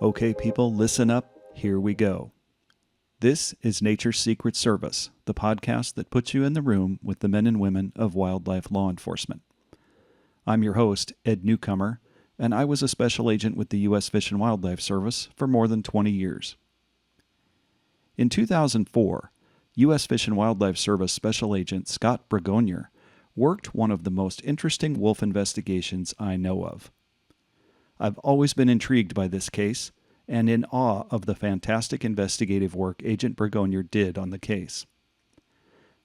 Okay, people, listen up. Here we go. This is Nature's Secret Service, the podcast that puts you in the room with the men and women of wildlife law enforcement. I'm your host, Ed Newcomer, and I was a special agent with the US Fish and Wildlife Service for more than 20 years. In 2004, US Fish and Wildlife Service Special Agent Scott Bragonier worked one of the most interesting wolf investigations I know of. I've always been intrigued by this case and in awe of the fantastic investigative work Agent Bragonier did on the case.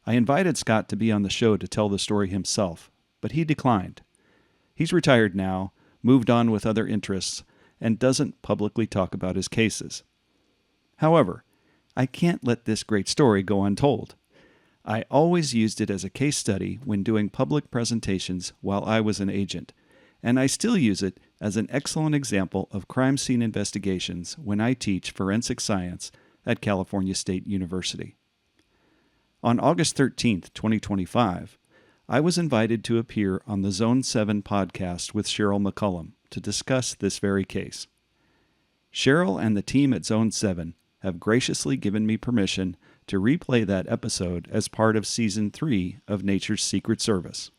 I invited Scott to be on the show to tell the story himself, but he declined. He's retired now, moved on with other interests, and doesn't publicly talk about his cases. However, I can't let this great story go untold. I always used it as a case study when doing public presentations while I was an agent, and I still use it as an excellent example of crime scene investigations when I teach forensic science at California State University. On August 13, 2025, I was invited to appear on the Zone 7 podcast with Sheryl McCollum to discuss this very case. Sheryl and the team at Zone 7 have graciously given me permission to replay that episode as part of Season 3 of Nature's Secret Service.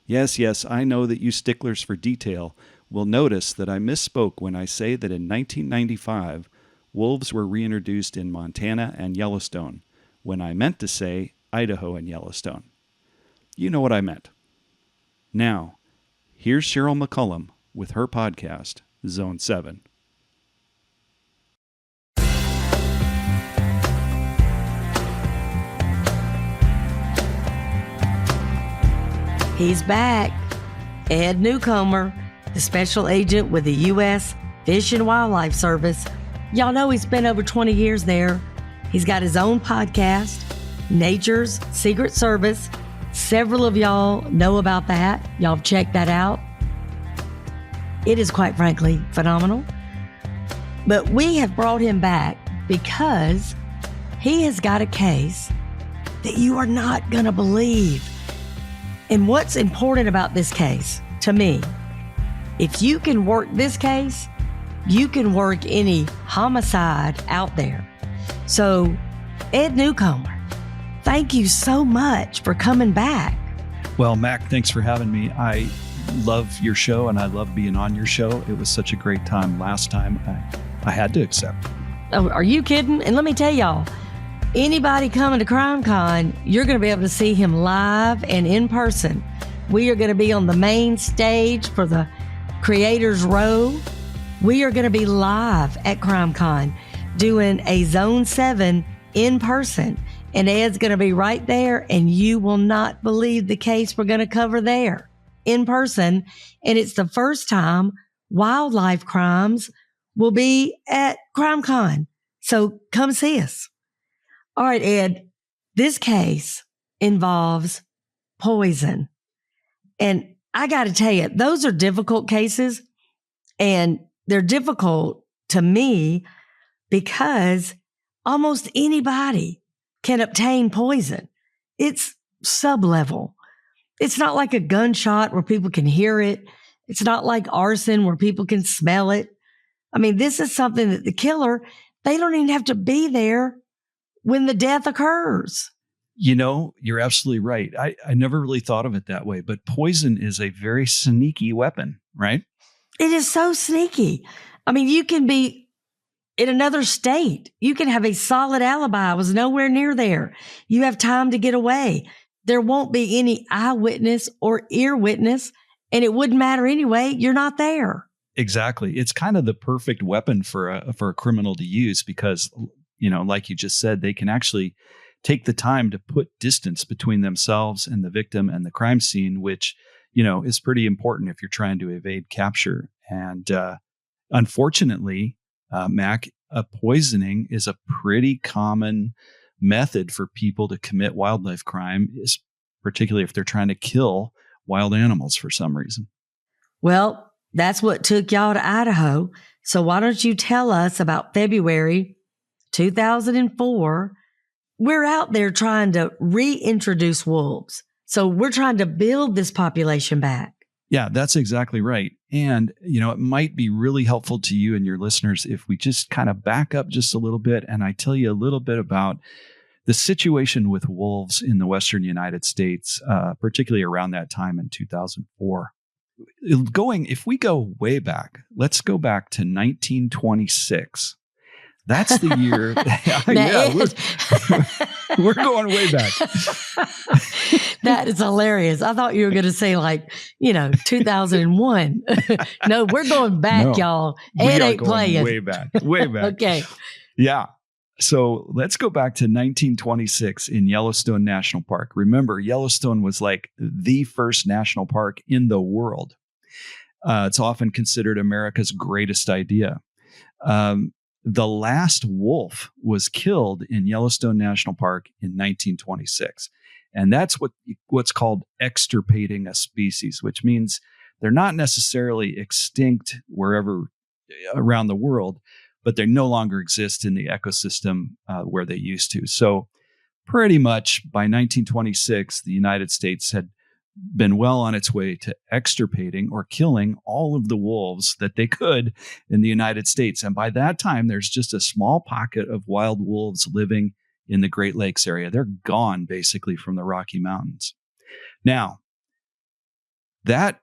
Yes, I know that you sticklers for detail will notice that I misspoke when I say that in 1995, wolves were reintroduced in Montana and Yellowstone, when I meant to say Idaho and Yellowstone. You know what I meant. Now, here's Sheryl McCollum with her podcast, Zone 7. He's back. Ed Newcomer, the special agent with the US Fish and Wildlife Service. Y'all know he spent over 20 years there. He's got his own podcast, Nature's Secret Service. Several of y'all know about that. Y'all have checked that out. It is quite frankly phenomenal. But we have brought him back because he has got a case that you are not going to believe. And what's important about this case, to me, if you can work this case, you can work any homicide out there. So, Ed Newcomer, thank you so much for coming back. Well, Mac, thanks for having me. I love your show and I love being on your show. It was such a great time last time. I had to accept. Oh, are you kidding? And let me tell y'all, anybody coming to CrimeCon, you're going to be able to see him live and in person. We are going to be on the main stage for the Creators Row. We are going to be live at CrimeCon doing a Zone 7 in person. And Ed's going to be right there, and you will not believe the case we're going to cover there in person. And it's the first time wildlife crimes will be at CrimeCon. So come see us. All right, Ed, this case involves poison. And I got to tell you, those are difficult cases. And they're difficult to me because almost anybody can obtain poison. It's sub-level. It's not like a gunshot where people can hear it. It's not like arson where people can smell it. I mean, this is something that the killer, they don't even have to be there when the death occurs. You know, you're absolutely right. I never really thought of it that way, but poison is a very sneaky weapon, right? It is so sneaky. I mean, you can be in another state. You can have a solid alibi. I was nowhere near there. You have time to get away. There won't be any eyewitness or ear witness, and it wouldn't matter anyway. You're not there. Exactly. It's kind of the perfect weapon for a criminal to use because, you know, like you just said, they can actually take the time to put distance between themselves and the victim and the crime scene, which, you know, is pretty important if you're trying to evade capture. And unfortunately, Mac, poisoning is a pretty common method for people to commit wildlife crime, particularly if they're trying to kill wild animals for some reason. Well, that's what took y'all to Idaho. So why don't you tell us about February 2004? We're out there trying to reintroduce wolves. So we're trying to build this population back. Yeah, that's exactly right. And, it might be really helpful to you and your listeners if we just kind of back up just a little bit and I tell you a little bit about the situation with wolves in the Western United States, particularly around that time in 2004. If we go way back, let's go back to 1926. That's the year. We're going way back. That is hilarious. I thought you were going to say 2001. No, we're going back, y'all. Ed ain't playing. Way back. Okay. Yeah. So let's go back to 1926 in Yellowstone National Park. Remember, Yellowstone was like the first national park in the world. It's often considered America's greatest idea. The last wolf was killed in Yellowstone National Park in 1926. And that's what's called extirpating a species, which means they're not necessarily extinct wherever around the world, but they no longer exist in the ecosystem where they used to. So pretty much by 1926, the United States had been well on its way to extirpating or killing all of the wolves that they could in the United States. And by that time, there's just a small pocket of wild wolves living in the Great Lakes area. They're gone basically from the Rocky Mountains. Now, that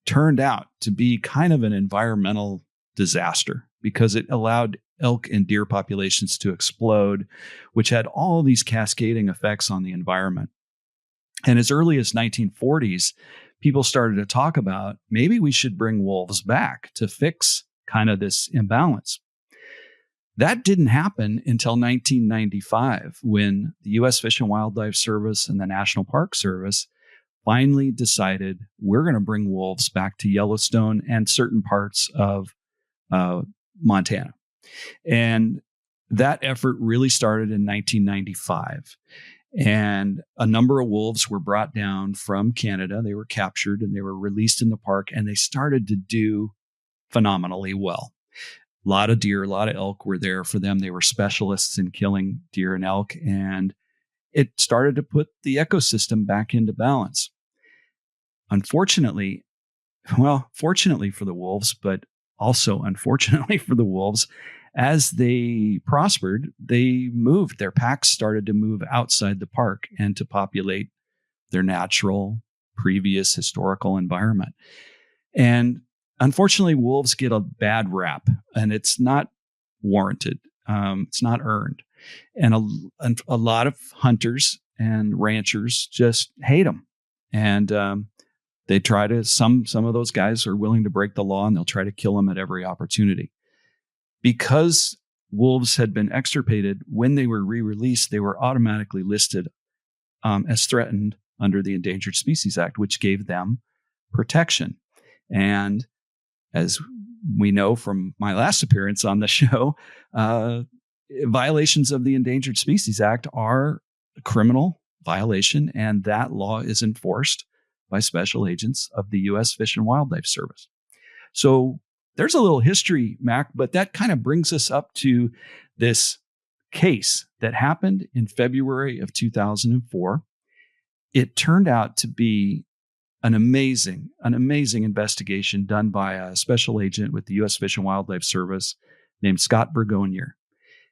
turned out to be kind of an environmental disaster because it allowed elk and deer populations to explode, which had all these cascading effects on the environment. And as early as 1940s, people started to talk about maybe we should bring wolves back to fix kind of this imbalance. That didn't happen until 1995 when the US Fish and Wildlife Service and the National Park Service finally decided we're going to bring wolves back to Yellowstone and certain parts of Montana. And that effort really started in 1995. And a number of wolves were brought down from Canada. They were captured and they were released in the park, and they started to do phenomenally well. A lot of deer, a lot of elk were there for them. They were specialists in killing deer and elk, and it started to put the ecosystem back into balance. Unfortunately, fortunately for the wolves, but also unfortunately for the wolves, as they prospered, they moved. Their packs started to move outside the park and to populate their natural, previous historical environment. And unfortunately, wolves get a bad rap, and it's not warranted. It's not earned. And a lot of hunters and ranchers just hate them. And they try to, some of those guys are willing to break the law, and they'll try to kill them at every opportunity. Because wolves had been extirpated, when they were re-released, they were automatically listed as threatened under the Endangered Species Act, which gave them protection. And as we know from my last appearance on the show, violations of the Endangered Species Act are a criminal violation, and that law is enforced by special agents of the US Fish and Wildlife Service. So there's a little history, Mac, but that kind of brings us up to this case that happened in February of 2004. It turned out to be an amazing investigation done by a special agent with the US Fish and Wildlife Service named Scott Bragonier.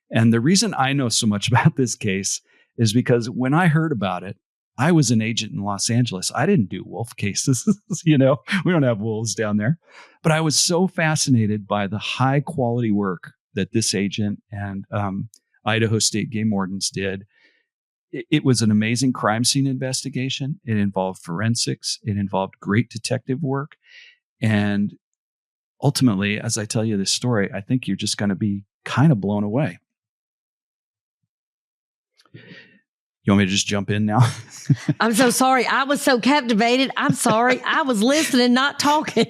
And the reason I know so much about this case is because when I heard about it, I was an agent in Los Angeles. I didn't do wolf cases. We don't have wolves down there. But I was so fascinated by the high quality work that this agent and Idaho State Game Wardens did. It was an amazing crime scene investigation. It involved forensics. It involved great detective work. And ultimately, as I tell you this story, I think you're just going to be kind of blown away. You want me to just jump in now? I'm so sorry. I was so captivated. I'm sorry. I was listening, not talking.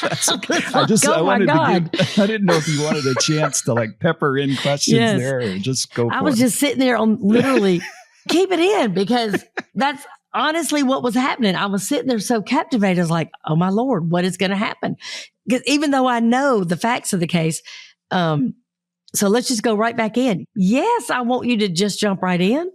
I didn't know if you wanted a chance to like pepper in questions there or just go for it. I was just sitting there on literally keep it in because that's honestly what was happening. I was sitting there so captivated. I was like, oh my Lord, what is going to happen? Because even though I know the facts of the case, so let's just go right back in. Yes, I want you to just jump right in.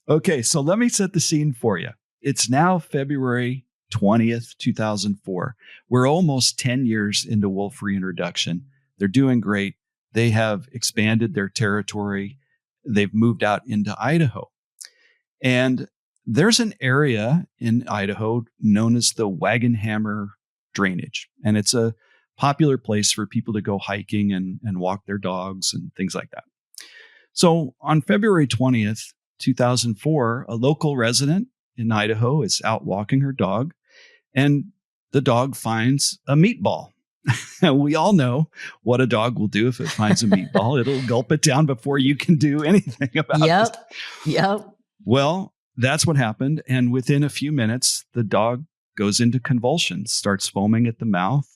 Okay, so let me set the scene for you. It's now February 20th, 2004. We're almost 10 years into wolf reintroduction. They're doing great. They have expanded their territory. They've moved out into Idaho. And there's an area in Idaho known as the Wagon Hammer Drainage. And it's a popular place for people to go hiking and walk their dogs and things like that. So on February 20th, 2004, a local resident in Idaho is out walking her dog, and the dog finds a meatball. We all know what a dog will do if it finds a meatball. It'll gulp it down before you can do anything about it. Yep. Well, that's what happened. And within a few minutes, the dog goes into convulsions, starts foaming at the mouth,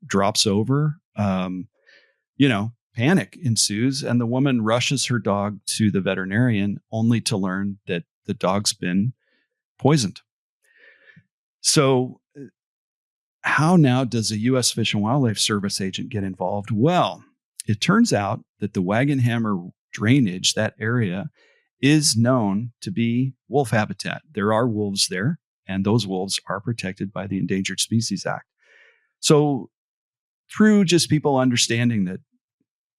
drops over, panic ensues, and the woman rushes her dog to the veterinarian only to learn that the dog's been poisoned. So how now does a U.S. Fish and Wildlife Service agent get involved? Well, it turns out that the Wagon Hammer Drainage, that area, is known to be wolf habitat. There are wolves there, and those wolves are protected by the Endangered Species Act. So through just people understanding that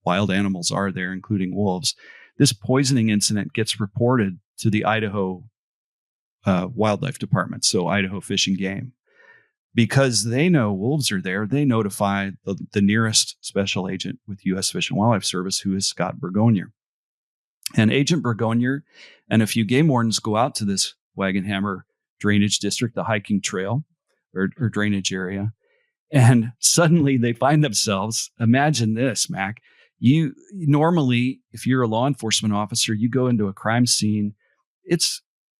wild animals are there, including wolves, this poisoning incident gets reported to the Idaho Wildlife Department, so Idaho Fish and Game. Because they know wolves are there, they notify the nearest special agent with U.S. Fish and Wildlife Service, who is Scott Bragonier. And Agent Bragonier and a few game wardens go out to this Wagon Hammer Drainage District, the hiking trail or drainage area, and suddenly they find themselves, imagine this, Mac, you normally, if you're a law enforcement officer, you go into a crime scene.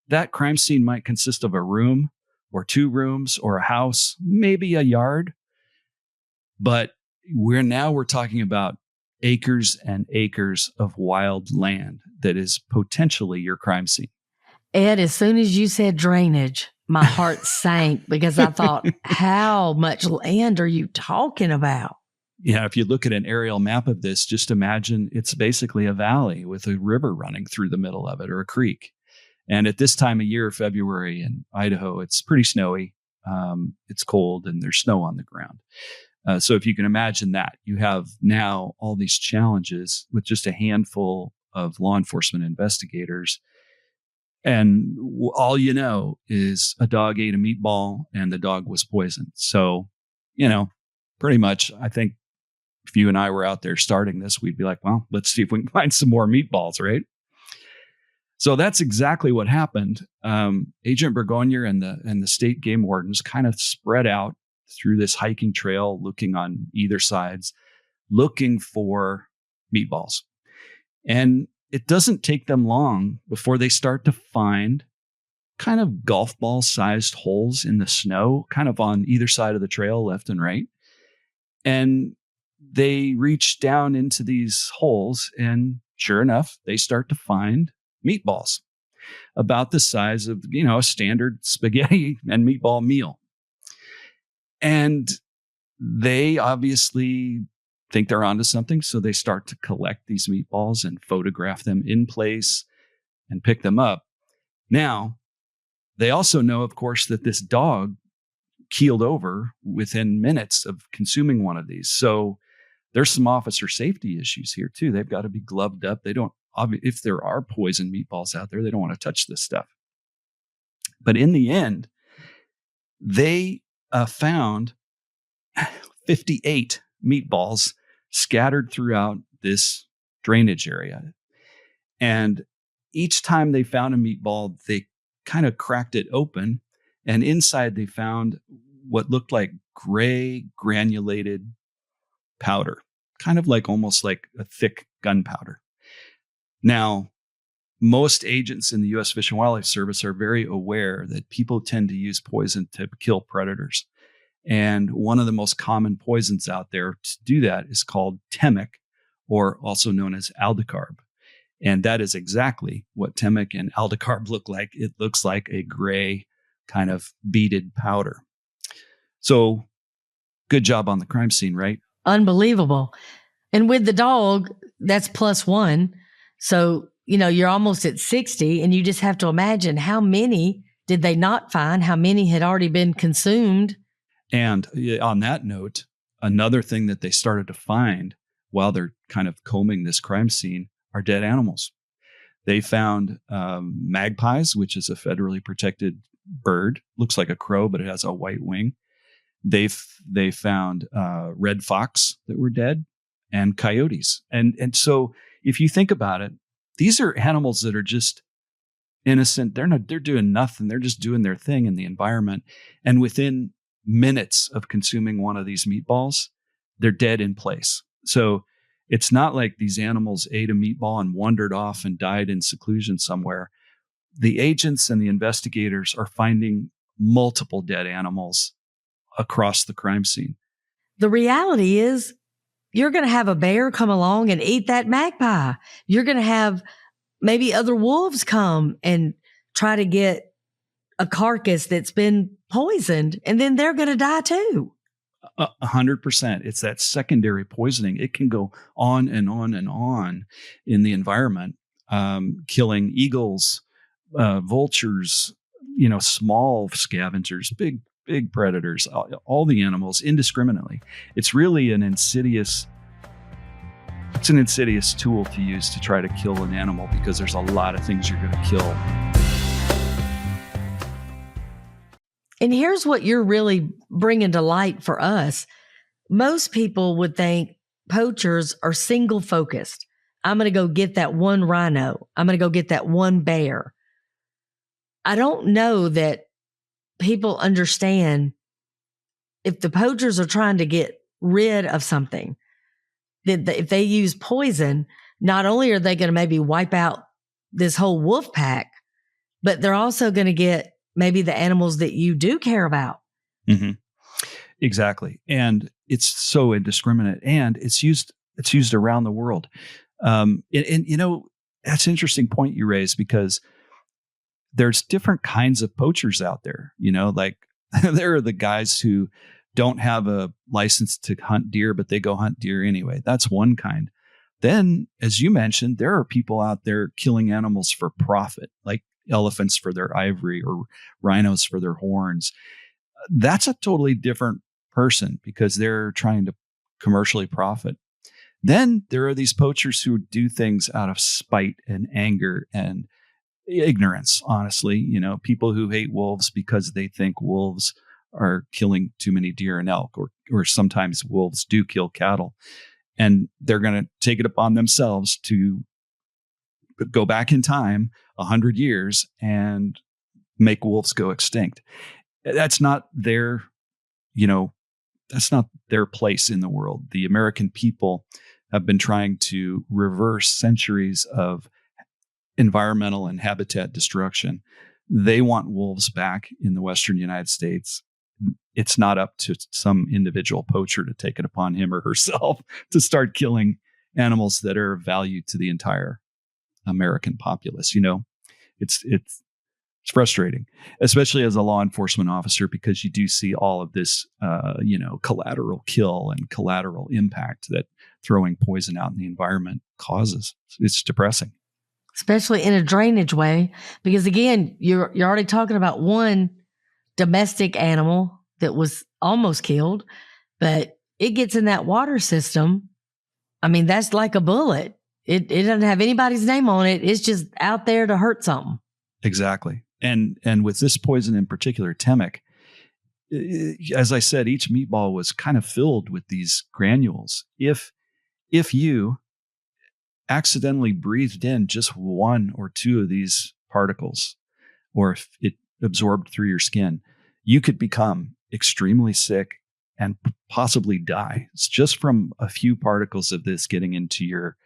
That crime scene might consist of a room or two rooms or a house, maybe a yard. But we're talking about acres and acres of wild land that is potentially your crime scene. Ed, as soon as you said drainage, my heart sank because I thought, how much land are you talking about? Yeah, if you look at an aerial map of this, just imagine it's basically a valley with a river running through the middle of it, or a creek. And at this time of year, February in Idaho, it's pretty snowy. It's cold and there's snow on the ground. So if you can imagine that, you have now all these challenges with just a handful of law enforcement investigators. And all you know is a dog ate a meatball and the dog was poisoned. So, pretty much, I think if you and I were out there starting this, we'd be like, well, let's see if we can find some more meatballs, right? So that's exactly what happened. Agent Bragonier and the state game wardens kind of spread out through this hiking trail, looking on either sides, looking for meatballs. And it doesn't take them long before they start to find kind of golf ball sized holes in the snow, kind of on either side of the trail, left and right. And they reach down into these holes, and sure enough, they start to find meatballs about the size of, a standard spaghetti and meatball meal. And they obviously think they're onto something. So they start to collect these meatballs and photograph them in place and pick them up. Now, they also know, of course, that this dog keeled over within minutes of consuming one of these. So there's some officer safety issues here too. They've got to be gloved up. They don't, if there are poison meatballs out there, they don't want to touch this stuff. But in the end, they found 58 meatballs scattered throughout this drainage area. And each time they found a meatball, they kind of cracked it open. And inside they found what looked like gray granulated powder, kind of like almost like a thick gunpowder. Now, most agents in the U.S. Fish and Wildlife Service are very aware that people tend to use poison to kill predators. And one of the most common poisons out there to do that is called temic, or also known as aldicarb. And that is exactly what temic and aldicarb look like. It looks like a gray kind of beaded powder. So good job on the crime scene, right? Unbelievable. And with the dog, that's +1. So, you're almost at 60, and you just have to imagine how many did they not find? How many had already been consumed? And on that note, another thing that they started to find while they're kind of combing this crime scene are dead animals. They found magpies, which is a federally protected bird. Looks like a crow, but it has a white wing. They found red fox that were dead, and coyotes. And so if you think about it, these are animals that are just innocent. They're doing nothing. They're just doing their thing in the environment. And within minutes of consuming one of these meatballs, they're dead in place. So it's not like these animals ate a meatball and wandered off and died in seclusion somewhere. The agents and the investigators are finding multiple dead animals across the crime scene. The reality is, you're going to have a bear come along and eat that magpie. You're going to have maybe other wolves come and try to get a carcass that's been poisoned, and then they're going to die too. 100%. It's that secondary poisoning. It can go on and on and on in the environment, killing eagles, vultures, small scavengers, big predators, all the animals indiscriminately. It's really an insidious tool to use to try to kill an animal, because there's a lot of things you're going to kill. And here's what you're really bringing to light for us. Most people would think poachers are single focused. I'm going to go get that one rhino. I'm going to go get that one bear. I don't know that people understand, if the poachers are trying to get rid of something, that if they use poison, not only are they going to maybe wipe out this whole wolf pack, but they're also going to get maybe the animals that you do care about. Mm-hmm. Exactly. And it's so indiscriminate, and it's used around the world. And that's an interesting point you raise, because there's different kinds of poachers out there. Like there are the guys who don't have a license to hunt deer, but they go hunt deer anyway. That's one kind. Then, as you mentioned, there are people out there killing animals for profit, like elephants for their ivory or rhinos for their horns. That's a totally different person, because they're trying to commercially profit. Then there are these poachers who do things out of spite and anger and ignorance, honestly. People who hate wolves because they think wolves are killing too many deer and elk, or sometimes wolves do kill cattle. And they're going to take it upon themselves to go back in time 100 years and make wolves go extinct. That's not their place in the world. The American people have been trying to reverse centuries of environmental and habitat destruction. They want wolves back in the Western United States. It's not up to some individual poacher to take it upon him or herself to start killing animals that are of value to the entire American populace. It's frustrating, especially as a law enforcement officer, because you do see all of this, collateral kill and collateral impact that throwing poison out in the environment causes. It's depressing. Especially in a drainage way, because again, you're already talking about one domestic animal that was almost killed, but it gets in that water system. I mean, that's like a bullet. It doesn't have anybody's name on it. It's just out there to hurt something. Exactly. And with this poison in particular, temic, as I said, each meatball was kind of filled with these granules. If you accidentally breathed in just one or two of these particles, or if it absorbed through your skin, you could become extremely sick and possibly die. It's just from a few particles of this getting into your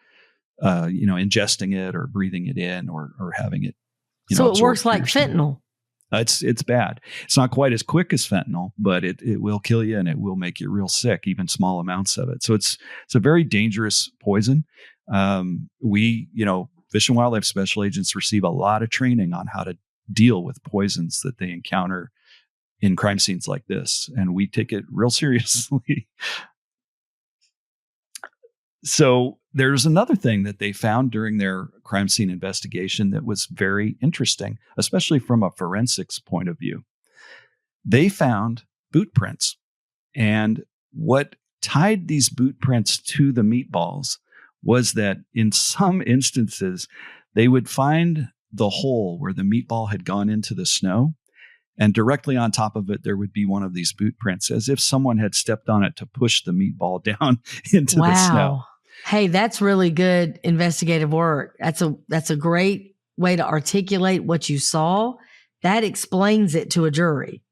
ingesting it or breathing it in or having it. So it works like fentanyl. It's bad. It's not quite as quick as fentanyl, but it will kill you and it will make you real sick, even small amounts of it. So it's a very dangerous poison. Fish and Wildlife special agents receive a lot of training on how to deal with poisons that they encounter in crime scenes like this, and we take it real seriously. So there's another thing that they found during their crime scene investigation that was very interesting, especially from a forensics point of view. They found boot prints, and what tied these boot prints to the meatballs was that in some instances, they would find the hole where the meatball had gone into the snow, and directly on top of it, there would be one of these boot prints, as if someone had stepped on it to push the meatball down into the snow. Hey, that's really good investigative work. That's a great way to articulate what you saw. That explains it to a jury.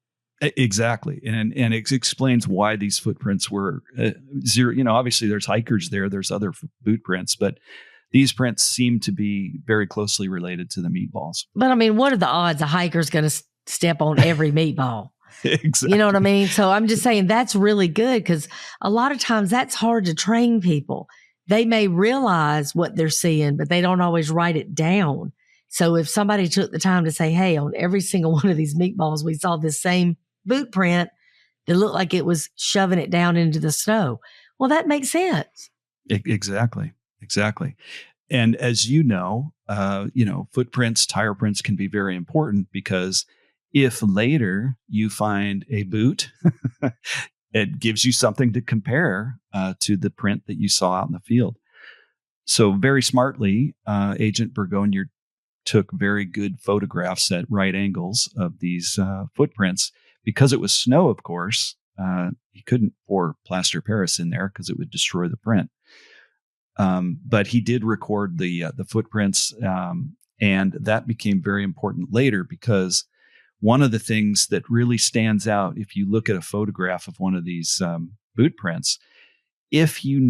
Exactly. And it explains why these footprints were zero. Obviously there's hikers there. There's other boot prints, but these prints seem to be very closely related to the meatballs. But I mean, what are the odds a hiker's going to step on every meatball? Exactly. You know what I mean? So I'm just saying that's really good, because a lot of times that's hard to train people. They may realize what they're seeing, but they don't always write it down. So if somebody took the time to say, hey, on every single one of these meatballs, we saw this same boot print that looked like it was shoving it down into the snow. Well, that makes sense. Exactly. And as you know, footprints, tire prints can be very important, because if later you find a boot, it gives you something to compare to the print that you saw out in the field. So very smartly, Agent Bragonier took very good photographs at right angles of these footprints. Because it was snow, of course, he couldn't pour plaster Paris in there because it would destroy the print. But he did record the footprints, and that became very important later, because one of the things that really stands out, if you look at a photograph of one of these boot prints, if you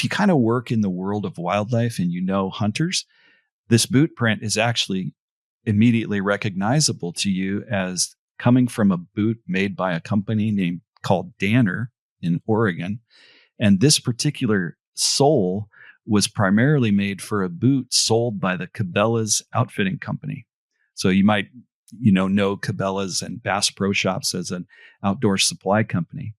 kind of work in the world of wildlife and hunters, this boot print is actually immediately recognizable to you as coming from a boot made by a company called Danner in Oregon. And this particular sole was primarily made for a boot sold by the Cabela's Outfitting Company. So you might know Cabela's and Bass Pro Shops as an outdoor supply company.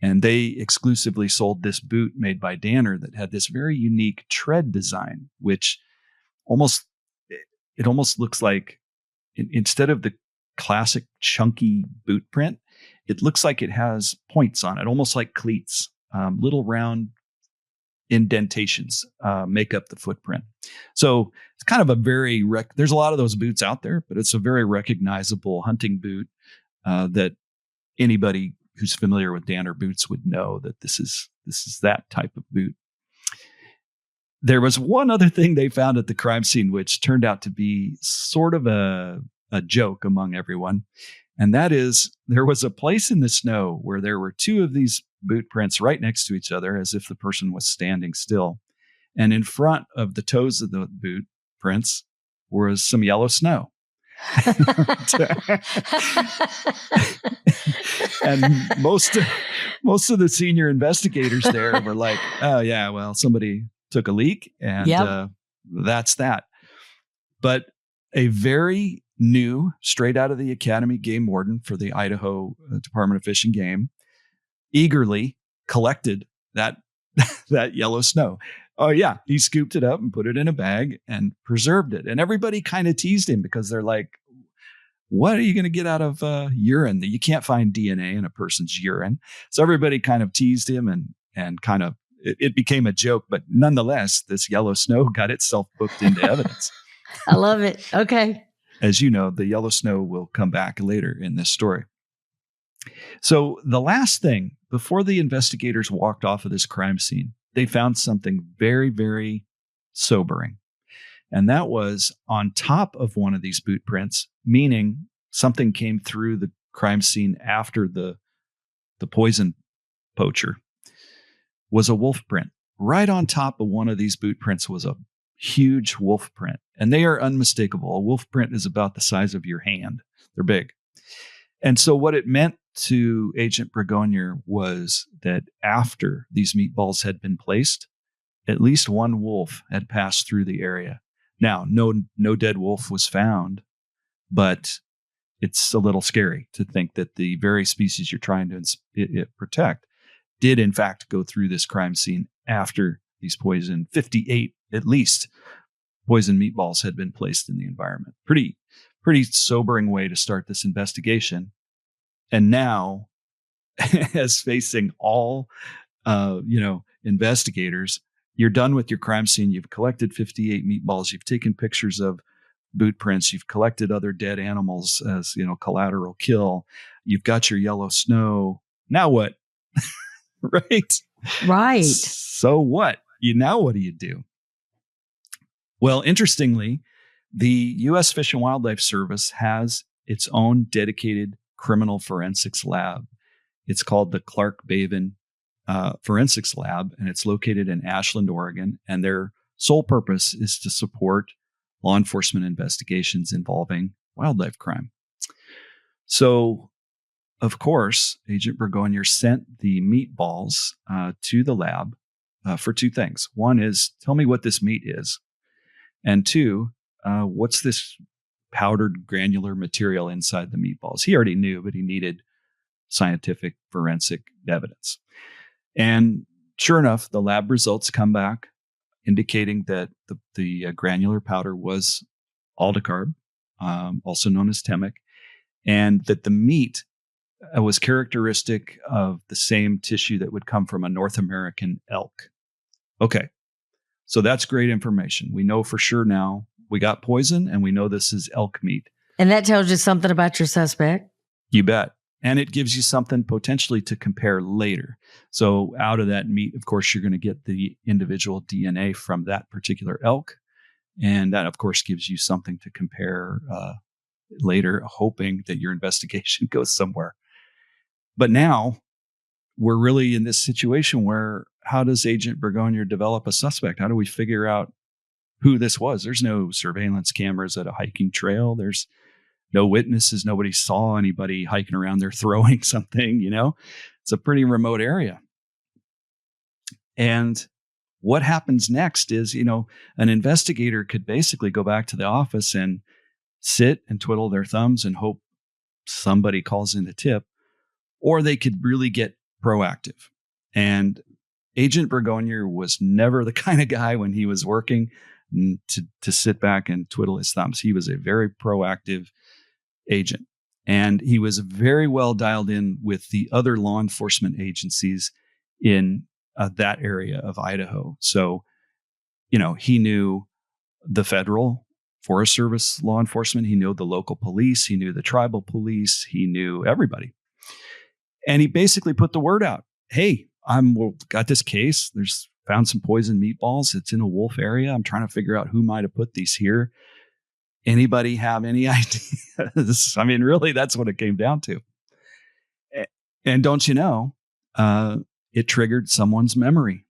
And they exclusively sold this boot made by Danner that had this very unique tread design, which almost looks like, instead of the classic chunky boot print, it looks like it has points on it, almost like cleats. Little round indentations make up the footprint. So it's kind of a very there's a lot of those boots out there, but it's a very recognizable hunting boot that anybody who's familiar with Danner boots would know that this is that type of boot. There was one other thing they found at the crime scene, which turned out to be sort of a joke among everyone. And that is, there was a place in the snow where there were two of these boot prints right next to each other, as if the person was standing still. And in front of the toes of the boot prints was some yellow snow. And most of the senior investigators there were like, oh yeah, well, somebody took a leak, and that's that. But a very new, straight out of the academy game warden for the Idaho Department of Fish and Game eagerly collected that yellow snow. Oh yeah, he scooped it up and put it in a bag and preserved it. And everybody kind of teased him, because they're like, what are you going to get out of urine? You can't find DNA in a person's urine. So everybody kind of teased him, and kind of it became a joke. But nonetheless, this yellow snow got itself booked into evidence. I love it. Okay. As you know, the yellow snow will come back later in this story. So the last thing, before the investigators walked off of this crime scene, they found something very, very sobering. And that was on top of one of these boot prints, meaning something came through the crime scene after the poison poacher, was a wolf print. right on top of one of these boot prints was a huge wolf print, and they are unmistakable. A wolf print is about the size of your hand. They're big. And so what it meant to Agent Bragonier was that after these meatballs had been placed, at least one wolf had passed through the area. Now, no dead wolf was found, but it's a little scary to think that the very species you're trying to protect did in fact go through this crime scene after these 58 at least poison meatballs had been placed in the environment. Pretty sobering way to start this investigation. And now, as facing all investigators, you're done with your crime scene. You've collected 58 meatballs. You've taken pictures of boot prints. You've collected other dead animals as, collateral kill. You've got your yellow snow. Now what? Right. So what? Now what do you do? Well, interestingly, the U.S. Fish and Wildlife Service has its own dedicated criminal forensics lab. It's called the Clark Baven Forensics Lab, and it's located in Ashland, Oregon. And their sole purpose is to support law enforcement investigations involving wildlife crime. So, of course, Agent Bragonier sent the meatballs to the lab for two things. One is, tell me what this meat is. And two, what's this powdered granular material inside the meatballs? He already knew, but he needed scientific forensic evidence. And sure enough, the lab results come back indicating that the granular powder was aldicarb, also known as temic, and that the meat was characteristic of the same tissue that would come from a North American elk. Okay, so that's great information. We know for sure now we got poison, and we know this is elk meat. And that tells you something about your suspect? You bet. And it gives you something potentially to compare later. So out of that meat, of course, you're going to get the individual DNA from that particular elk. And that, of course, gives you something to compare later, hoping that your investigation goes somewhere. But now we're really in this situation where how does Agent Bragonier develop a suspect? How do we figure out who this was? There's no surveillance cameras at a hiking trail. There's no witnesses. Nobody saw anybody hiking around there throwing something, It's a pretty remote area. And what happens next is, an investigator could basically go back to the office and sit and twiddle their thumbs and hope somebody calls in the tip, or they could really get proactive. And Agent Bragonier was never the kind of guy when he was working to sit back and twiddle his thumbs. He was a very proactive agent, and he was very well dialed in with the other law enforcement agencies in that area of Idaho. So, he knew the federal Forest Service law enforcement. He knew the local police. He knew the tribal police. He knew everybody. And he basically put the word out. Hey, got this case. There's found some poison meatballs. It's in a wolf area. I'm trying to figure out who might have put these here. Anybody have any ideas? I mean, really, that's what it came down to. And don't you know, it triggered someone's memory.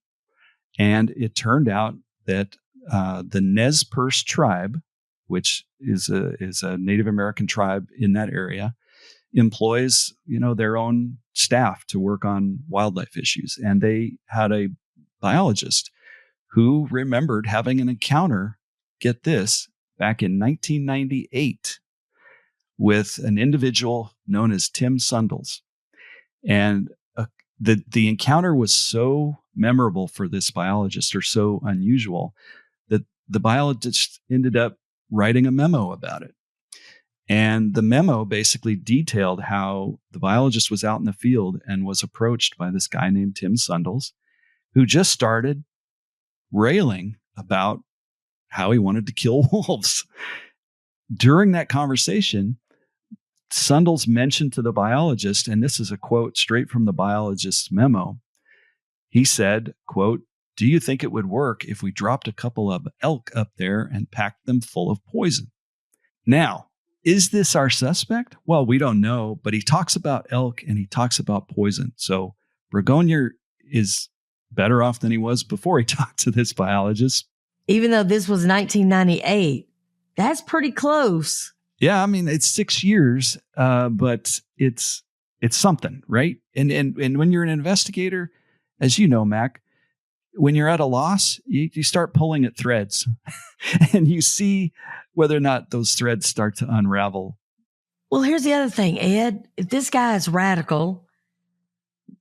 And it turned out that the Nez Perce tribe, which is a Native American tribe in that area, employs, their own staff to work on wildlife issues. And they had a biologist who remembered having an encounter, get this, back in 1998 with an individual known as Tim Sundles. And the encounter was so memorable for this biologist, or so unusual, that the biologist ended up writing a memo about it. And the memo basically detailed how the biologist was out in the field and was approached by this guy named Tim Sundles, who just started railing about how he wanted to kill wolves. During that conversation, Sundles mentioned to the biologist, and this is a quote straight from the biologist's memo. He said, quote, "Do you think it would work if we dropped a couple of elk up there and packed them full of poison?" Now, is this our suspect? Well, we don't know, but he talks about elk and he talks about poison. So Bragonier is better off than he was before he talked to this biologist. Even though this was 1998, that's pretty close. Yeah, I mean, it's 6 years, but it's something, right? And when you're an investigator, as you know, Mac, when you're at a loss, you start pulling at threads and you see whether or not those threads start to unravel. Well, here's the other thing, Ed. If this guy is radical,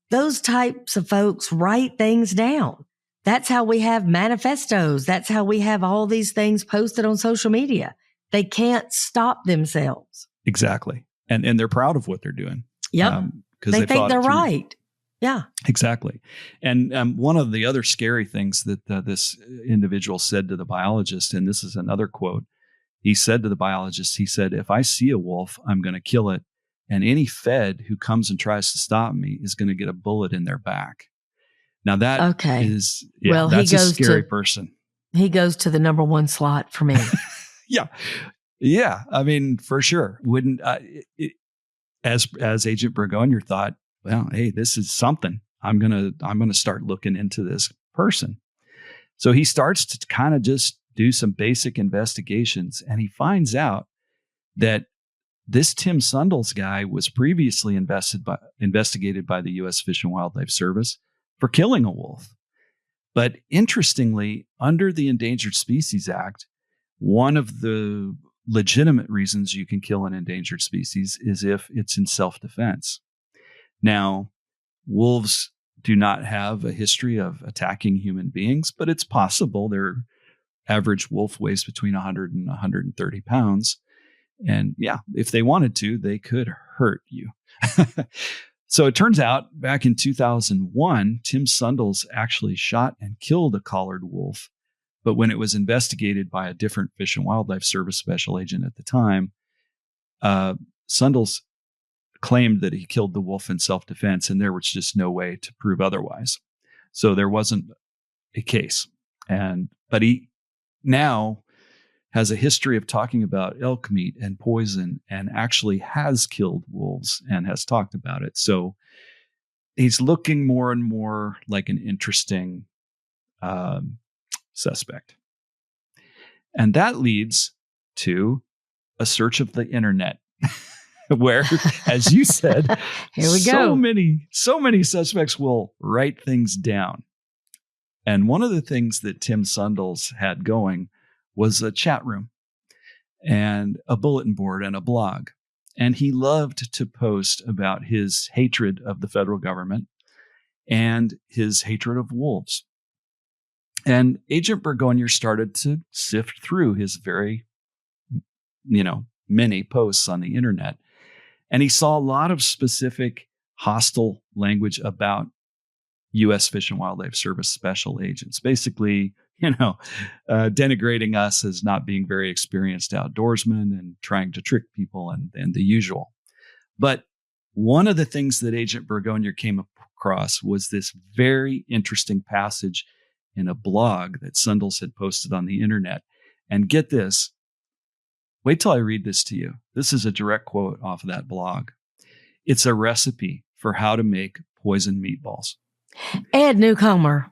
those types of folks write things down. That's how we have manifestos. That's how we have all these things posted on social media. They can't stop themselves. Exactly. And they're proud of what they're doing. Yep. They think they're right. Yeah. Exactly. And one of the other scary things that this individual said to the biologist, and this is another quote, he said to the biologist, he said, "If I see a wolf, I'm going to kill it. And any fed who comes and tries to stop me is going to get a bullet in their back." Now that is, well, that's a scary person. He goes to the number one slot for me. Yeah. Yeah. I mean, for sure. Wouldn't, as Agent Bragonier thought, well, hey, this is something. I'm going to start looking into this person. So he starts to kind of just do some basic investigations, and he finds out that this Tim Sundles guy was previously investigated by the U.S. Fish and Wildlife Service for killing a wolf. But interestingly, under the Endangered Species Act, one of the legitimate reasons you can kill an endangered species is if it's in self-defense. Now, wolves do not have a history of attacking human beings, but it's possible. Their average wolf weighs between 100 and 130 pounds. And yeah, if they wanted to, they could hurt you. So it turns out back in 2001, Tim Sundles actually shot and killed a collared wolf. But when it was investigated by a different Fish and Wildlife Service special agent at the time, Sundles claimed that he killed the wolf in self-defense, and there was just no way to prove otherwise. So there wasn't a case. But he now has a history of talking about elk meat and poison, and actually has killed wolves and has talked about it. So he's looking more and more like an interesting suspect. And that leads to a search of the internet where, as you said, here we go. So many suspects will write things down. And one of the things that Tim Sundles had going was a chat room and a bulletin board and a blog. And he loved to post about his hatred of the federal government and his hatred of wolves. And Agent Bragonier started to sift through his very, many posts on the internet. And he saw a lot of specific hostile language about U.S. Fish and Wildlife Service special agents, basically, denigrating us as not being very experienced outdoorsmen and trying to trick people and the usual. But one of the things that Agent Bragonier came across was this very interesting passage in a blog that Sundles had posted on the internet. And get this, wait till I read this to you. This is a direct quote off of that blog. It's a recipe for how to make poison meatballs. Ed Newcomer.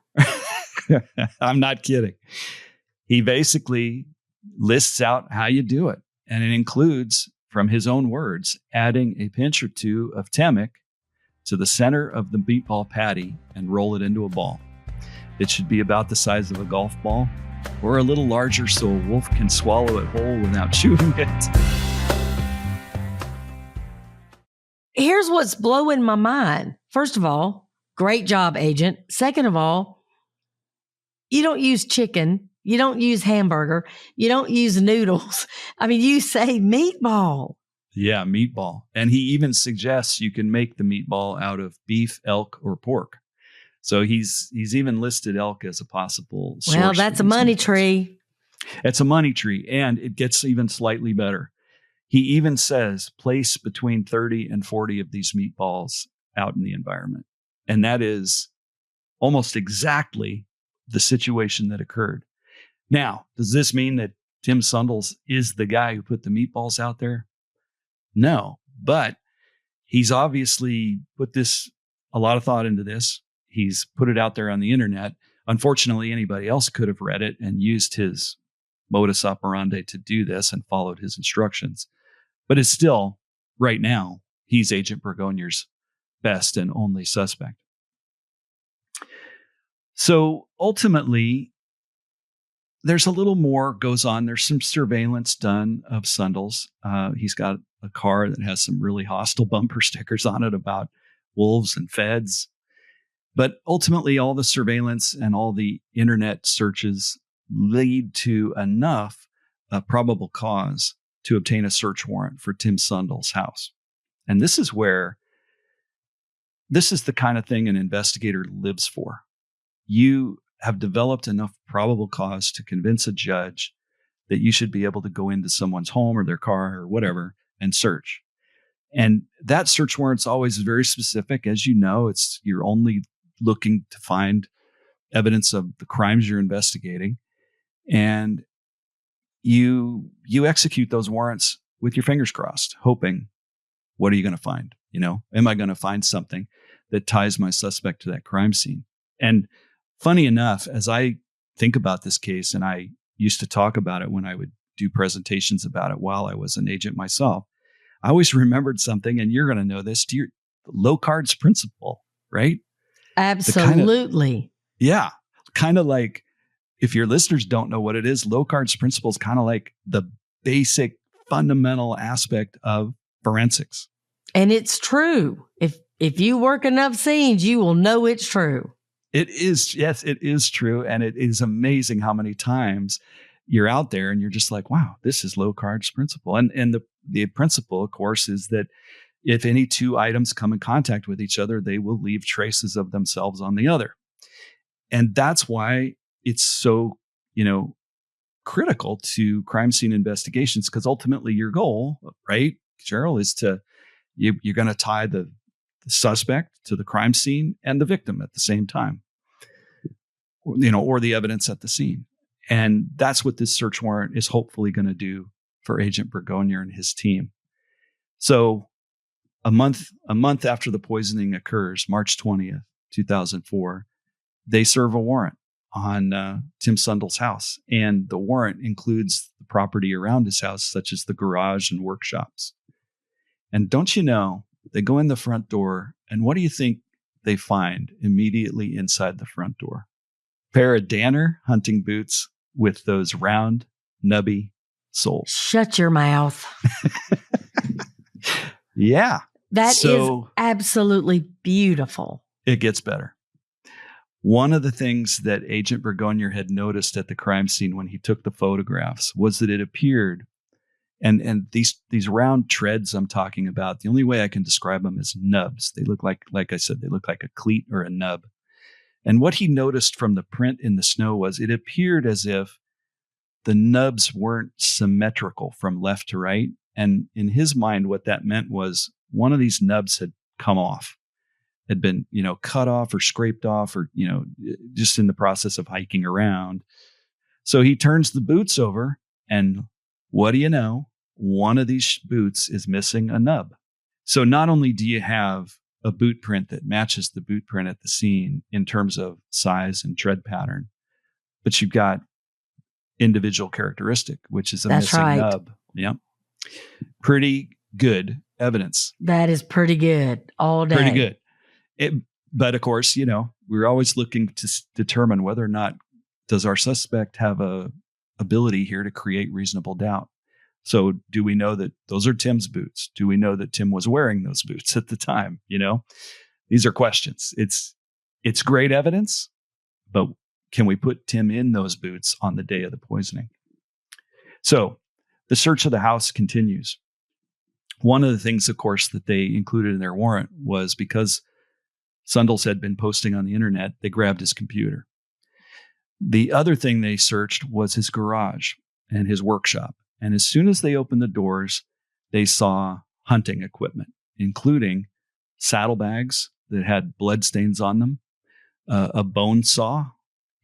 I'm not kidding. He basically lists out how you do it. And it includes, from his own words, adding a pinch or two of Temic to the center of the meatball patty and roll it into a ball. It should be about the size of a golf ball or a little larger so a wolf can swallow it whole without chewing it. Here's what's blowing my mind. First of all, great job, Agent. Second of all, you don't use chicken. You don't use hamburger. You don't use noodles. I mean, you say meatball. Yeah, meatball. And he even suggests you can make the meatball out of beef, elk, or pork. So he's even listed elk as a possible source. Well, that's a money tree. It's a money tree, and it gets even slightly better. He even says place between 30 and 40 of these meatballs out in the environment. And that is almost exactly the situation that occurred. Now, does this mean that Tim Sundles is the guy who put the meatballs out there? No, but he's obviously put a lot of thought into this. He's put it out there on the internet. Unfortunately, anybody else could have read it and used his modus operandi to do this and followed his instructions. But it's still, right now, he's Agent Bragonier's best and only suspect. So ultimately, there's a little more goes on. There's some surveillance done of Sundles. He's got a car that has some really hostile bumper stickers on it about wolves and feds. But ultimately, all the surveillance and all the internet searches lead to enough probable cause to obtain a search warrant for Tim Sundles' house. And this is the kind of thing an investigator lives for. You have developed enough probable cause to convince a judge that you should be able to go into someone's home or their car or whatever and search. And that search warrant's always very specific. As you know, you're only looking to find evidence of the crimes you're investigating. And you execute those warrants with your fingers crossed, hoping, what are you going to find? Am I going to find something that ties my suspect to that crime scene? And funny enough, as I think about this case, and I used to talk about it when I would do presentations about it while I was an agent myself, I always remembered something, and you're going to know this, to your Locard's principle, right? Absolutely. Kind of like, if your listeners don't know what it is, Locard's principle is kind of like the basic fundamental aspect of forensics. And it's true. If you work enough scenes, you will know it's true. It is. Yes, it is true. And it is amazing how many times you're out there and you're just like, wow, this is Locard's principle. And the principle, of course, is that if any two items come in contact with each other, they will leave traces of themselves on the other. And that's why it's so, critical to crime scene investigations, because ultimately your goal, right, Sheryl, is you're going to tie the suspect to the crime scene and the victim at the same time, or the evidence at the scene. And that's what this search warrant is hopefully going to do for Agent Bragonier and his team. So a month after the poisoning occurs, March 20th, 2004, they serve a warrant on Tim Sundles' house. And the warrant includes the property around his house, such as the garage and workshops. And don't you know, they go in the front door, and what do you think they find immediately inside the front door? A pair of Danner hunting boots with those round, nubby soles. Shut your mouth. Yeah. That is absolutely beautiful. It gets better. One of the things that Agent Bragonier had noticed at the crime scene when he took the photographs was that it appeared, and these round treads I'm talking about, the only way I can describe them is nubs. They look like I said, they look like a cleat or a nub. And what he noticed from the print in the snow was it appeared as if the nubs weren't symmetrical from left to right. And in his mind, what that meant was one of these nubs had come off, had been, cut off or scraped off, or, just in the process of hiking around. So he turns the boots over, and what do you know? One of these boots is missing a nub. So not only do you have a boot print that matches the boot print at the scene in terms of size and tread pattern, but you've got individual characteristic, which is a missing nub. Yep. Pretty good evidence. That is pretty good all day. Pretty good. But of course, we're always looking to determine whether or not does our suspect have a ability here to create reasonable doubt. So do we know that those are Tim's boots? Do we know that Tim was wearing those boots at the time? These are questions. It's great evidence, but can we put Tim in those boots on the day of the poisoning? So the search of the house continues. One of the things, of course, that they included in their warrant was because Sundles had been posting on the internet, they grabbed his computer. The other thing they searched was his garage and his workshop. And as soon as they opened the doors, they saw hunting equipment, including saddlebags that had bloodstains on them, a bone saw,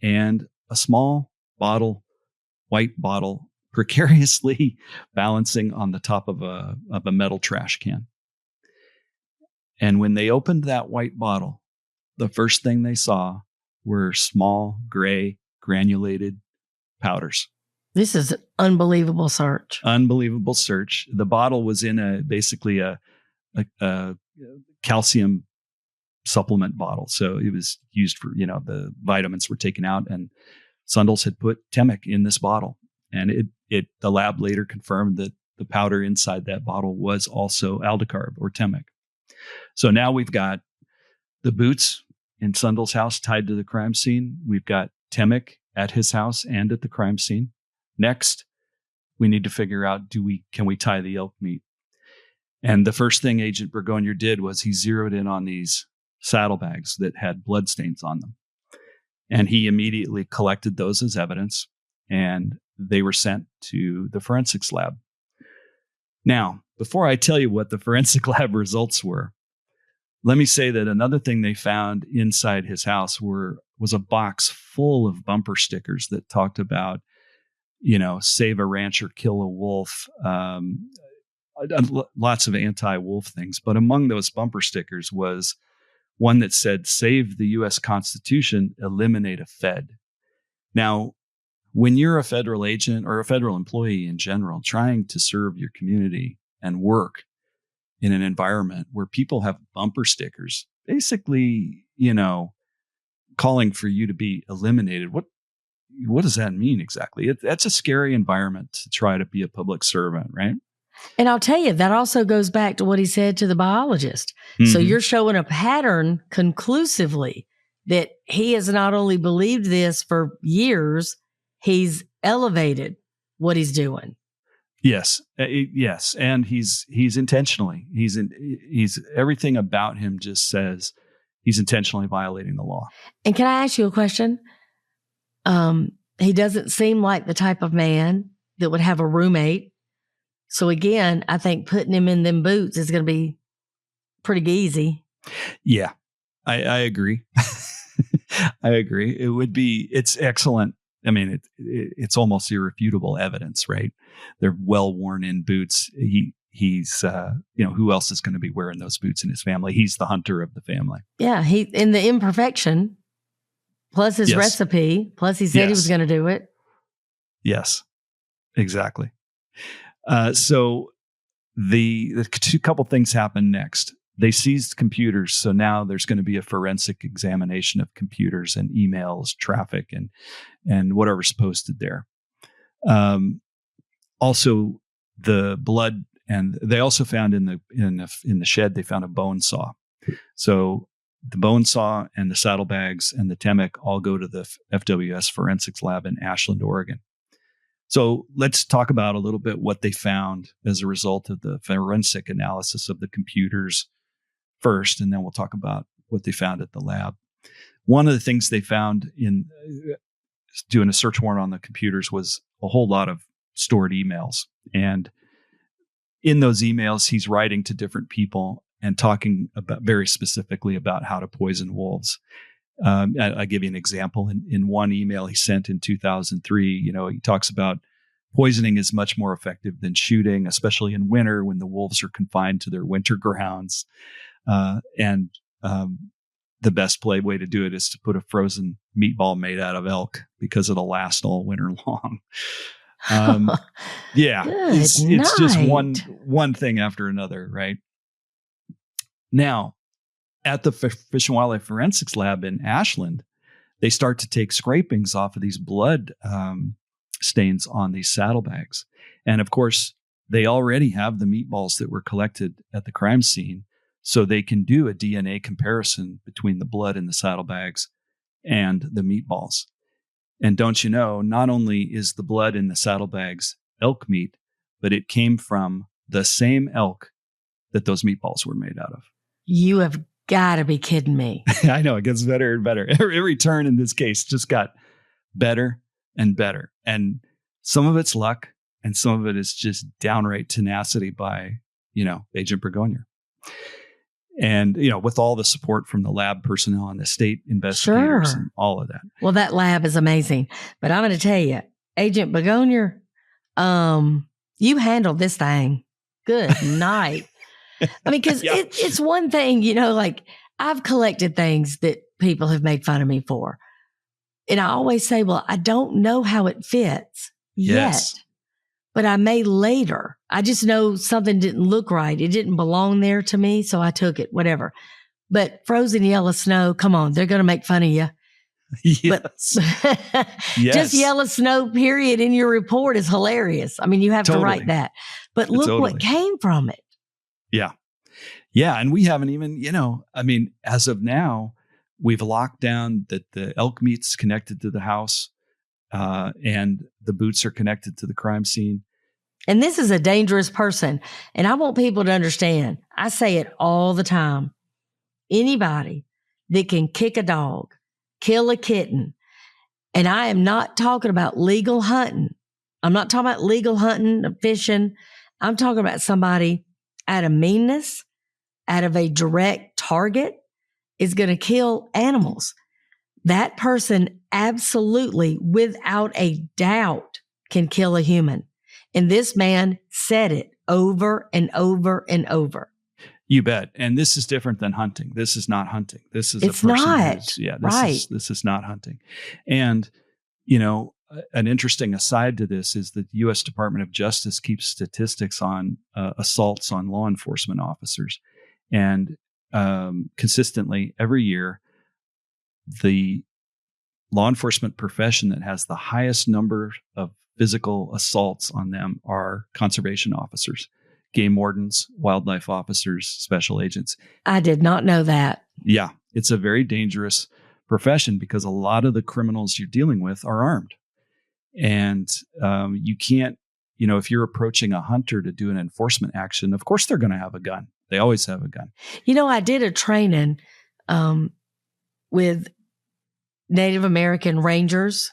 and a small white bottle, precariously balancing on the top of a metal trash can. And when they opened that white bottle, the first thing they saw were small, gray, granulated powders. This is an unbelievable search. Unbelievable search. The bottle was in basically a calcium supplement bottle. So it was used for, the vitamins were taken out, and Sundles had put Temic in this bottle. And the lab later confirmed that the powder inside that bottle was also aldicarb or Temic. So now we've got the boots in Sundles' house tied to the crime scene. We've got Temic at his house and at the crime scene. Next, we need to figure out, can we tie the elk meat? And the first thing Agent Bragonier did was he zeroed in on these saddlebags that had bloodstains on them. And he immediately collected those as evidence, and they were sent to the forensics lab. Now, before I tell you what the forensic lab results were, let me say that another thing they found inside his house was a box full of bumper stickers that talked about, save a rancher, kill a wolf, lots of anti-wolf things. But among those bumper stickers was one that said, save the U.S. Constitution, eliminate a Fed. Now, when you're a federal agent or a federal employee in general, trying to serve your community and work in an environment where people have bumper stickers, basically, calling for you to be eliminated, what does that mean exactly? That's a scary environment to try to be a public servant, right? And I'll tell you, that also goes back to what he said to the biologist. Mm-hmm. So you're showing a pattern conclusively that he has not only believed this for years, he's elevated what he's doing. Yes. Yes. And he's intentionally, he's everything about him just says he's intentionally violating the law. And can I ask you a question? He doesn't seem like the type of man that would have a roommate. So again, I think putting him in them boots is going to be pretty easy. Yeah, I agree. I agree. It's excellent. I mean, it's almost irrefutable evidence, right? They're well worn in boots. He's who else is going to be wearing those boots in his family? He's the hunter of the family. Yeah. He, in the imperfection, plus his recipe, plus he said he was going to do it. Yes, exactly. So the couple things happen next. They seized computers. So now there's going to be a forensic examination of computers and emails, traffic, and whatever's posted there. Also the blood, and they also found in the shed, they found a bone saw. So the bone saw and the saddlebags and the Temic all go to the FWS forensics lab in Ashland, Oregon. So let's talk about a little bit what they found as a result of the forensic analysis of the computers first, and then we'll talk about what they found at the lab. One of the things they found in doing a search warrant on the computers was a whole lot of stored emails. And in those emails, he's writing to different people and talking about very specifically about how to poison wolves. I'll give you an example. In one email he sent in 2003, he talks about poisoning is much more effective than shooting, especially in winter when the wolves are confined to their winter grounds. And the best way to do it is to put a frozen meatball made out of elk because it'll last all winter long. It's just one thing after another, right? Now, at the Fish and Wildlife Forensics Lab in Ashland, they start to take scrapings off of these blood stains on these saddlebags. And of course, they already have the meatballs that were collected at the crime scene, so they can do a DNA comparison between the blood in the saddlebags and the meatballs. And don't you know, not only is the blood in the saddlebags elk meat, but it came from the same elk that those meatballs were made out of. You have got to be kidding me. I know, it gets better and better. Every turn in this case just got better and better. And some of it's luck, and some of it is just downright tenacity by, Agent Bragonier. And, with all the support from the lab personnel and the state investigators and all of that. Well, that lab is amazing. But I'm going to tell you, Agent Bragonier, you handled this thing. Good night. I mean, because it's one thing, like I've collected things that people have made fun of me for. And I always say, well, I don't know how it fits yet, but I may later. I just know something didn't look right. It didn't belong there to me. So I took it, whatever. But frozen yellow snow, come on, they're going to make fun of you. Yes. But Yes. Just yellow snow, period, in your report is hilarious. I mean, you have to write that. But look what came from it. Yeah. Yeah. And we haven't even, as of now, we've locked down that the elk meat's connected to the house and the boots are connected to the crime scene. And this is a dangerous person. And I want people to understand, I say it all the time. Anybody that can kick a dog, kill a kitten, and I am not talking about legal hunting. I'm not talking about legal hunting, fishing. I'm talking about somebody out of meanness, out of a direct target, is going to kill animals. That person absolutely, without a doubt, can kill a human. And this man said it over and over and over. You bet. And this is different than hunting. This is not hunting. This is it's a person not. This is not hunting. And, an interesting aside to this is that the U.S. Department of Justice keeps statistics on assaults on law enforcement officers. And consistently every year, the law enforcement profession that has the highest number of physical assaults on them are conservation officers, game wardens, wildlife officers, special agents. I did not know that. Yeah, it's a very dangerous profession because a lot of the criminals you're dealing with are armed. And you can't, if you're approaching a hunter to do an enforcement action, of course they're going to have a gun. They always have a gun. I did a training with Native American rangers.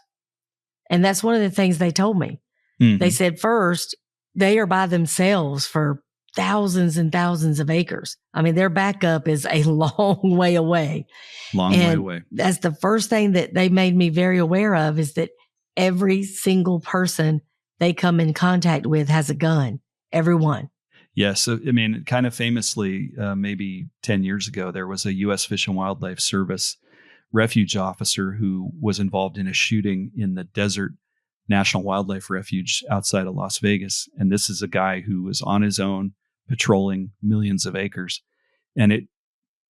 And that's one of the things they told me. Mm-hmm. They said, first, they are by themselves for thousands and thousands of acres. I mean, their backup is a long way away. Way away. That's the first thing that they made me very aware of, is that every single person they come in contact with has a gun. Everyone. Yes. So, kind of famously, maybe 10 years ago, there was a U.S. Fish and Wildlife Service refuge officer who was involved in a shooting in the Desert National Wildlife Refuge outside of Las Vegas. And this is a guy who was on his own patrolling millions of acres. And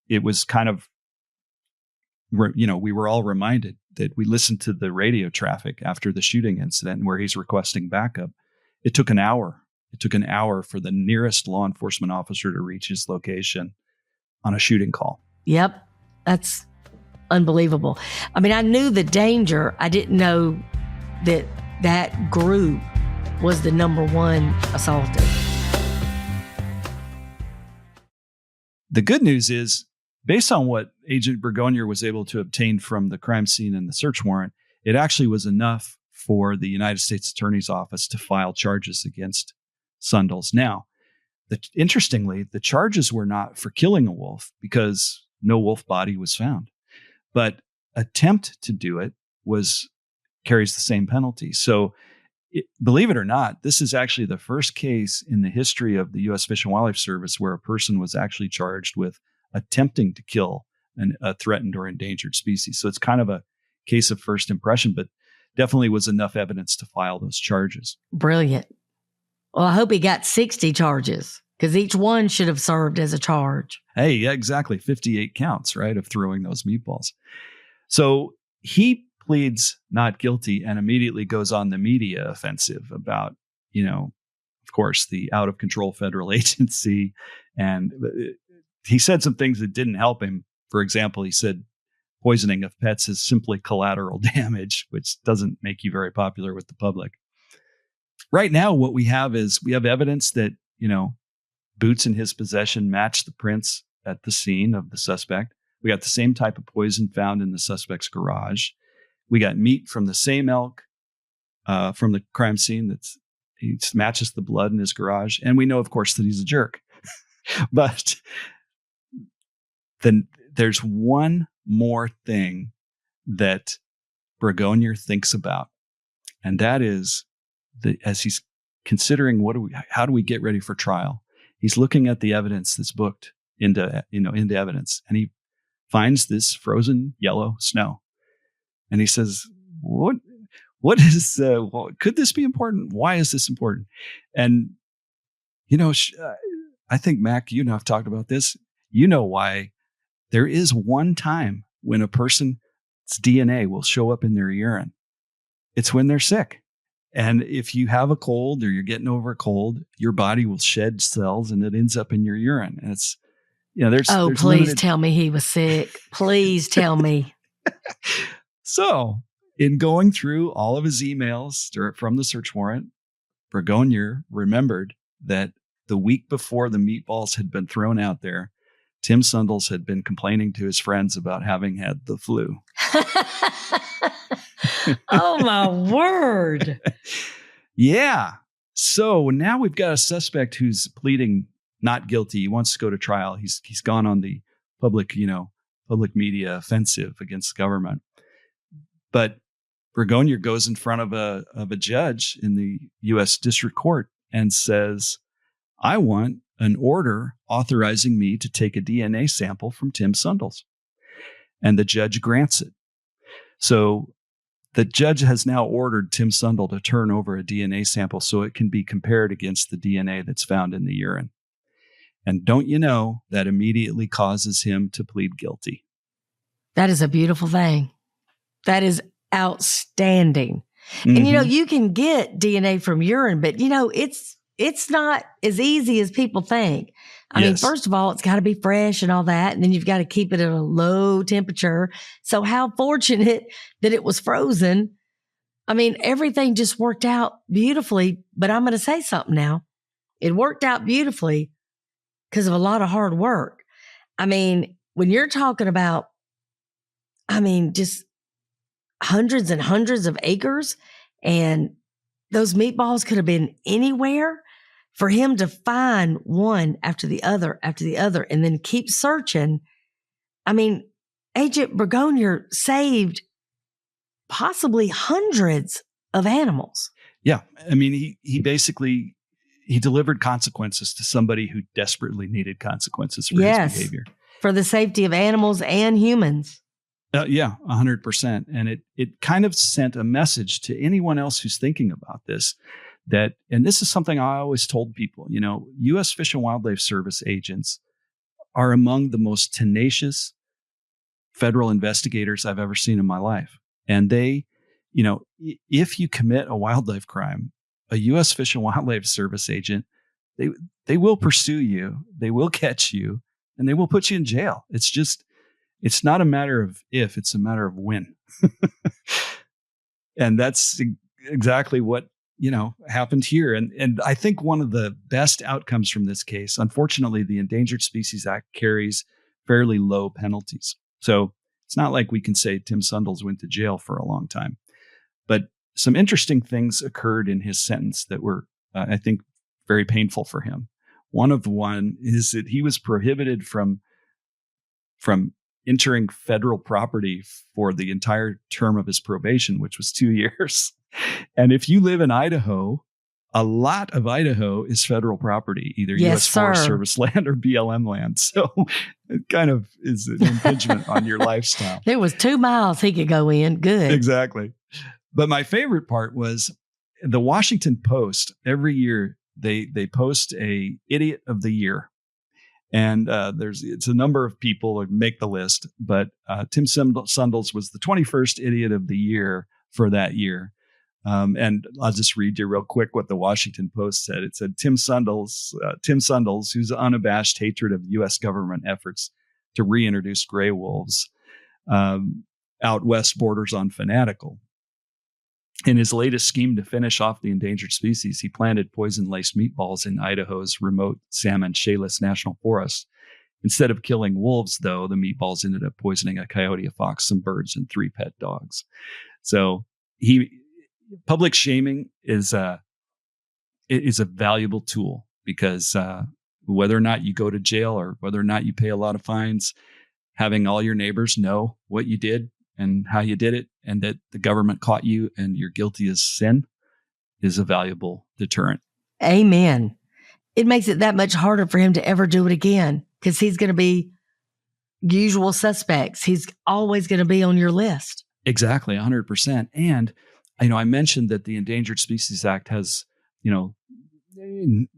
it was kind of, we were all reminded that we listened to the radio traffic after the shooting incident where he's requesting backup. It took an hour. It took an hour for the nearest law enforcement officer to reach his location on a shooting call. Yep. That's unbelievable. I mean, I knew the danger. I didn't know that group was the number one assaulted. The good news is, based on what Agent Bragonier was able to obtain from the crime scene and the search warrant, it actually was enough for the United States Attorney's Office to file charges against Sundles. Now, interestingly, the charges were not for killing a wolf because no wolf body was found. But attempt to do it carries the same penalty. So believe it or not, this is actually the first case in the history of the U.S. Fish and Wildlife Service where a person was actually charged with attempting to kill a threatened or endangered species. So it's kind of a case of first impression, but definitely was enough evidence to file those charges. Brilliant. Well, I hope he got 60 charges, because each one should have served as a charge. Hey, yeah, exactly. 58 counts, right, of throwing those meatballs. So he pleads not guilty and immediately goes on the media offensive about, of course, the out of control federal agency. And he said some things that didn't help him. For example, he said poisoning of pets is simply collateral damage, which doesn't make you very popular with the public. Right now, what we have is evidence that, boots in his possession match the prints at the scene of the suspect. We got the same type of poison found in the suspect's garage. We got meat from the same elk from the crime scene he matches the blood in his garage. And we know, of course, that he's a jerk. But then there's one more thing that Bragonier thinks about. And that is as he's considering how do we get ready for trial, he's looking at the evidence that's booked into evidence. And he finds this frozen yellow snow. And he says, what is, could this be important? Why is this important? And, I think, Mac, you and I have talked about this. You know why there is one time when a person's DNA will show up in their urine. It's when they're sick. And if you have a cold or you're getting over a cold, your body will shed cells and it ends up in your urine. And it's, there's please limited... tell me he was sick. Please tell me. So in going through all of his emails from the search warrant, Bragonier remembered that the week before the meatballs had been thrown out there, Tim Sundles had been complaining to his friends about having had the flu. Oh, my word. Yeah. So now we've got a suspect who's pleading not guilty. He wants to go to trial. He's gone on the public media offensive against the government. But Bragonier goes in front of a judge in the U.S. District Court and says, I want an order authorizing me to take a DNA sample from Tim Sundles. And the judge grants it. So the judge has now ordered Tim Sundle to turn over a DNA sample so it can be compared against the DNA that's found in the urine. And don't you know, that immediately causes him to plead guilty. That is a beautiful thing. That is outstanding. Mm-hmm. And, you can get DNA from urine, but, it's not as easy as people think. I mean, first of all, it's got to be fresh and all that. And then you've got to keep it at a low temperature. So how fortunate that it was frozen. I mean, everything just worked out beautifully. But I'm going to say something now. It worked out beautifully because of a lot of hard work. I mean, when you're talking about, just hundreds and hundreds of acres, and those meatballs could have been anywhere. For him to find one after the other, and then keep searching. I mean, Agent Bragonier saved possibly hundreds of animals. Yeah. I mean, he basically delivered consequences to somebody who desperately needed consequences for his behavior. For the safety of animals and humans. 100%. And it kind of sent a message to anyone else who's thinking about this. And this is something I always told people, U.S. Fish and Wildlife Service agents are among the most tenacious federal investigators I've ever seen in my life. And they, if you commit a wildlife crime, a U.S. Fish and Wildlife Service agent, they will pursue you, they will catch you, and they will put you in jail. It's not a matter of if, it's a matter of when. And that's exactly what happened here. And I think one of the best outcomes from this case, unfortunately, the Endangered Species Act carries fairly low penalties. So it's not like we can say Tim Sundles went to jail for a long time. But some interesting things occurred in his sentence that were, I think, very painful for him. One is that he was prohibited from entering federal property for the entire term of his probation, which was 2 years. And if you live in Idaho, a lot of Idaho is federal property, either U.S. Forest Service land or BLM land. So it kind of is an impingement on your lifestyle. There was 2 miles he could go in. Good. Exactly. But my favorite part was the Washington Post. Every year they post a Idiot of the Year. And it's a number of people that make the list. But Tim Sundles was the 21st Idiot of the Year for that year. And I'll just read you real quick what the Washington Post said. It said, Tim Sundles, whose unabashed hatred of U.S. government efforts to reintroduce gray wolves out west borders on fanatical. In his latest scheme to finish off the endangered species, he planted poison-laced meatballs in Idaho's remote Salmon Shayless National Forest. Instead of killing wolves, though, the meatballs ended up poisoning a coyote, a fox, some birds, and 3 pet dogs. So public shaming is a valuable tool because whether or not you go to jail or whether or not you pay a lot of fines, having all your neighbors know what you did and how you did it, and that the government caught you and you're guilty as sin is a valuable deterrent. Amen. It makes it that much harder for him to ever do it again because he's going to be usual suspects. He's always going to be on your list. Exactly, 100%. And, I mentioned that the Endangered Species Act has,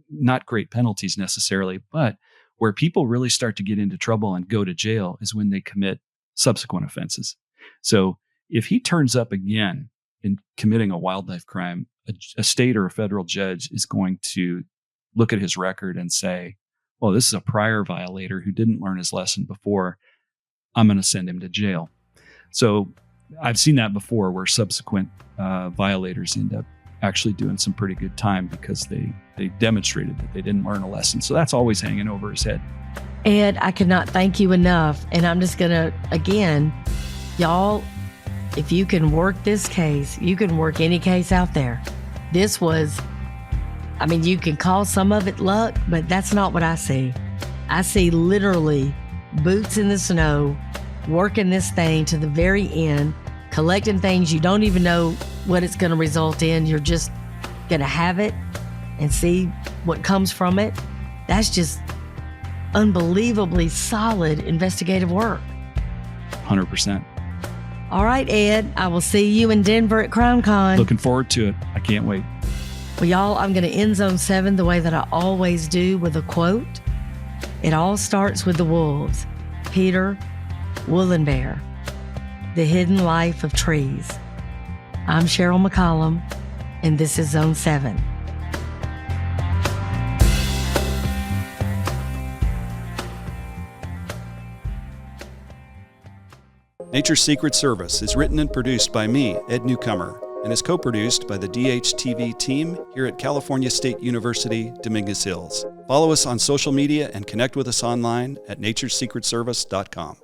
not great penalties necessarily, but where people really start to get into trouble and go to jail is when they commit subsequent offenses. So if he turns up again in committing a wildlife crime, a state or a federal judge is going to look at his record and say, well, this is a prior violator who didn't learn his lesson before. I'm going to send him to jail. So I've seen that before where subsequent violators end up actually doing some pretty good time because they demonstrated that they didn't learn a lesson. So that's always hanging over his head. Ed, I cannot thank you enough. And I'm just going to, again, y'all, if you can work this case, you can work any case out there. This was, you can call some of it luck, but that's not what I see. I see literally boots in the snow, working this thing to the very end, collecting things you don't even know what it's going to result in. You're just going to have it and see what comes from it. That's just unbelievably solid investigative work. 100%. All right, Ed, I will see you in Denver at CrimeCon. Looking forward to it. I can't wait. Well, y'all, I'm going to end Zone 7 the way that I always do, with a quote. It all starts with the wolves. Peter Woolenbear, The Hidden Life of Trees. I'm Sheryl McCollum, and this is Zone 7. Nature's Secret Service is written and produced by me, Ed Newcomer, and is co-produced by the DHTV team here at California State University, Dominguez Hills. Follow us on social media and connect with us online at naturesecretservice.com.